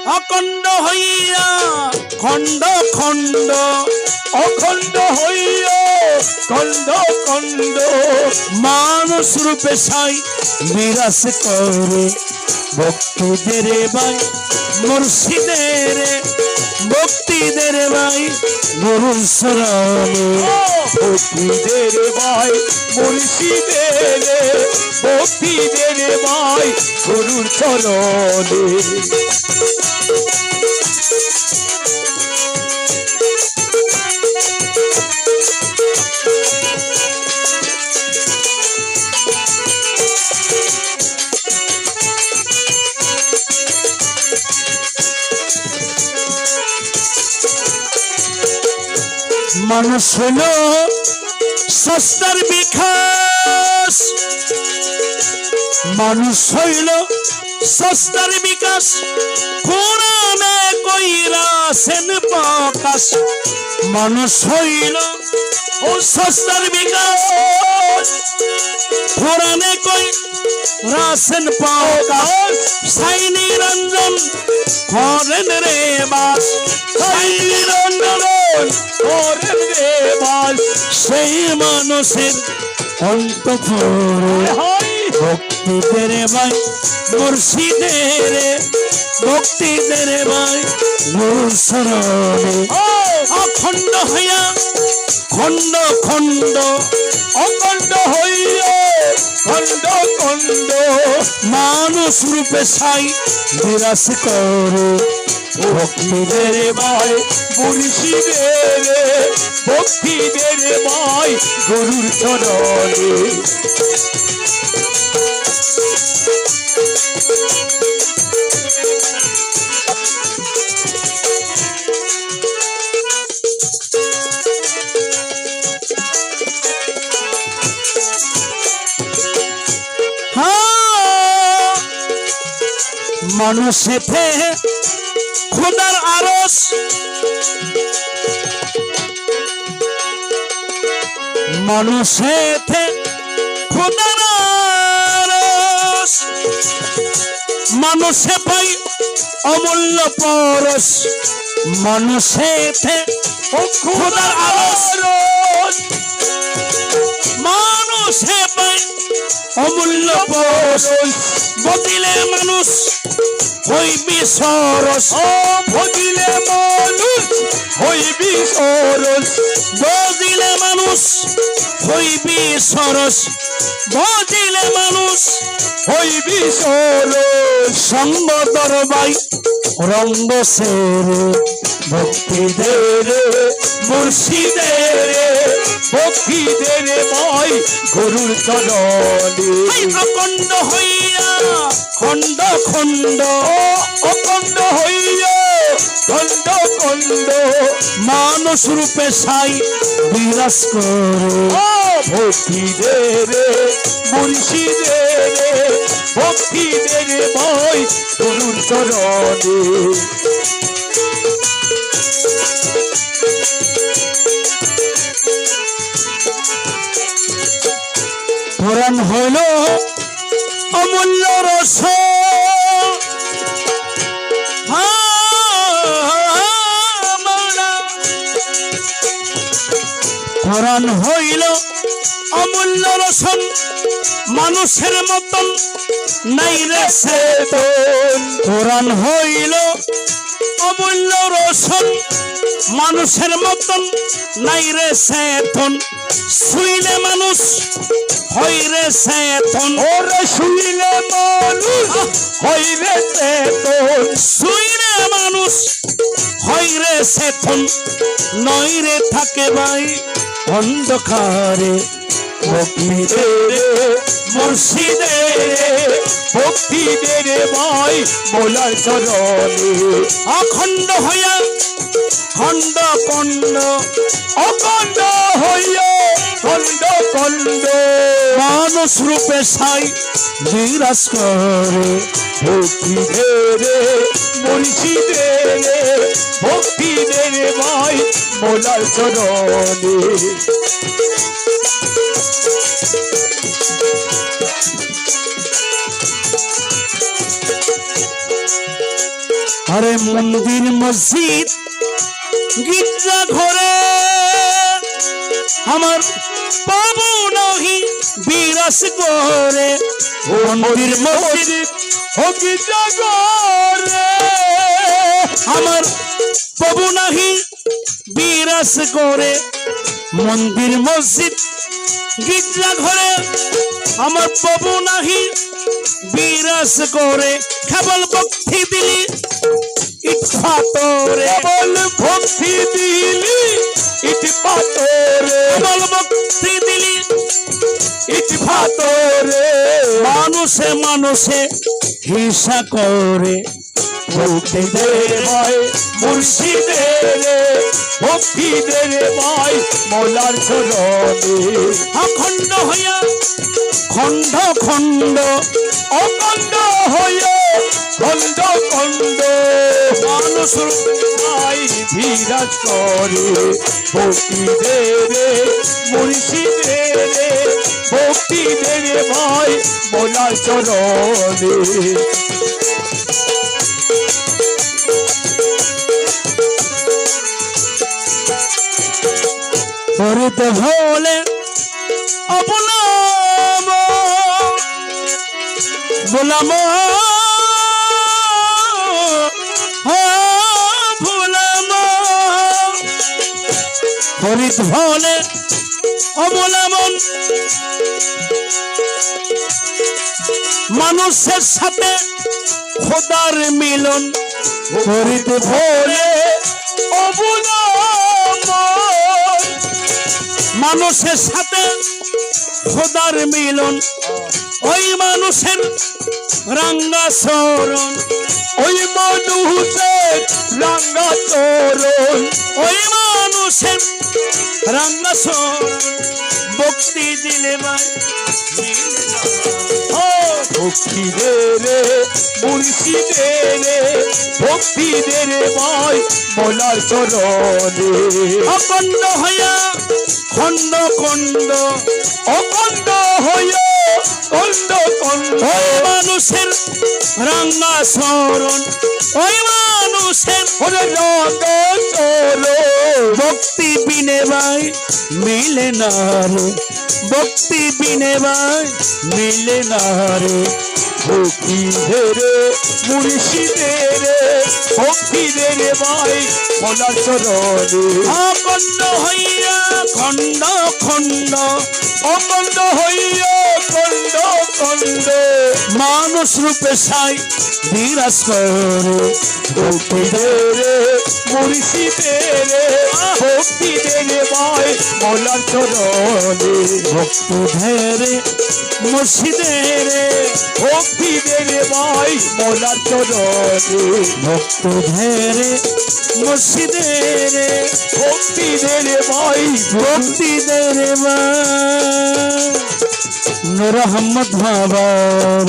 অখণ্ড হইয়া খণ্ড খণ্ড অখণ্ড হইয়া খণ্ড খণ্ড মানুষ রূপে সাই বিরাজ করে ভক্তিদের ভাই মুর্শিদের ভক্তিদের ভাই গুরুর শরণে ভক্তিদের ভাই মুর্শিদের ভক্তিদের ভাই গুরুর চরণে মানুষ হইল সস্তার বিকাশ মানুষ হইল সস্তার বিকাশ কোরআনে কইরাছেন প্রকাশ মানুষ হইল ও সস্তার বিকাশ কোরআনে কইরাছেন প্রকাশ সাই নিরঞ্জন করেন রে বাস সাই নিরঞ্জন করেন রে বাস সেই মানুষের অন্তঃপুরে ভক্তিদের ভাই মুর্শিদের ভক্তিদের ভাই গুরুর শরণে অখণ্ড হইয়া খণ্ড খণ্ড অখণ্ড হইয়া খণ্ড খণ্ড মানুষ রূপে সাই বিরাজ করে ভক্তিদের ভাই মুর্শিদের ভক্তিদের ভাই গুরুর চরণে মানুষেতে খোদার আরশ মানুষেতে খোদার আরশ মানুষে পাই অমূল্য পরশ মানুষেতে খোদার আরশ মানুষে পাই অমূল্য পরশ বদিলে মানুষ হইবি সরস ভজিলে মানুষ হইবি সরস বদিলে মানুষ হইবি সরস বদিলে মানুষ হইবি সরস সঙ্গ দরবাই রঙ্গ সেরে ভক্তিদের মুর্শিদের ভক্তিদের ভাই গুরুর চরণে অখণ্ড হইয়া খণ্ড খণ্ড অখণ্ড হইয়া খণ্ড খণ্ড মানুষ রূপে সাই বিরাজ করে ভক্তিদের মুর্শিদের ভক্তিদের ভাই গুরুর চরণে কোরআন হইল অমূল্য রস কোরআন হইল অমূল্য রসন মানুষের মতন নাই রে চেতন কোরআন হইল অমূল্য রসন মানুষের মতন নাই রে চেতন শুইলে মানুষ হইরে চেতন ওরে শুইলে মানুষ হইরে চেতন শুইলে মানুষ হইরে চেতন নইরে থাকে ভাই অন্ধকারে ভক্তিদের মুর্শিদের ভক্তিদের ভাই মোলার চরণে অখণ্ড হইয়া খণ্ড খণ্ড অখণ্ড হইয়া খণ্ড খণ্ড মানুষ রূপে সাই বিরাজ করে ভক্তিদের মুর্শিদের ভক্তিদের ভাই মোলার চরণে আরে মন্দির মসজিদ গির্জা ঘরে আমার প্রভু নাহি বিরাজ করে মন্দির মসজিদ হকি জাগরে আমার প্রভু নাহি বিরাজ করে মন্দির মসজিদ গির্জা ঘরে আমার প্রভু নাহি বিরাজ করে কেবল ভক্তি দিলি ইট পাথরে কেবল ভক্তি দিলি ইট পাথরে কেবল ভক্তি দিলি ইট পাথরে মানুষে মানুষে হিংসা করে ভক্তি দে ভাই মুর্শিদের ভক্তি দে ভাই মৌলার চরণে অখণ্ড হইয়া খণ্ড খণ্ড অখণ্ড হয়ে খণ্ড খণ্ড মানুষ ভাই বিরাজ করে ভক্তি দে মুর্শিদের ভক্তি দে ভাই মৌলার চরণে করিতে হলে অবলাম বলাম ভুলাম করিতে হলে অবলম্বন মানুষের সাথে খোদার মিলন করিতে হলে অবলম্বন মানুষের সাথে খোদার মিলন ওই মানুষের রাঙ্গা শরণ ওই মানুষের রাঙ্গা চরণ ওই মানুষের রাঙ্গা শরণ ভক্তি দিলে ভাই ভক্তি দে রে মুর্শিদে ভক্তি দে রে ভাই মৌলার চরণে অখণ্ড হইয়া খণ্ড খণ্ড অখণ্ড হয়ে খণ্ড খণ্ড ওই মানুষের রাঙ্গা শরণ ওই মানুষের ওরে রাঙ্গা চরণ ভক্তি বিনে ভাই মিলে না রে ভক্তি বিনে ভাই মিলে না রে ভক্তি দে রে মুর্শিদে ভক্তি দে রে ভাই মৌলার চরণে অখণ্ড হইয়া খণ্ড খণ্ড অখণ্ড হইয়া খণ্ড খণ্ড মানুষ রূপে সাই বিরাজ করে ভক্তি দে রে মুর্শিদে ভক্তি দে রে ভাই মৌলার চরণে ভক্তি ধেরে মুর্শিদের ভক্তি দে রে ভাই মৌলার চরণে ভক্ত ধেরে মুর্শিদের ভক্তি দে রে ভাই ভক্তি ধেরে নূর আহমদ বাবার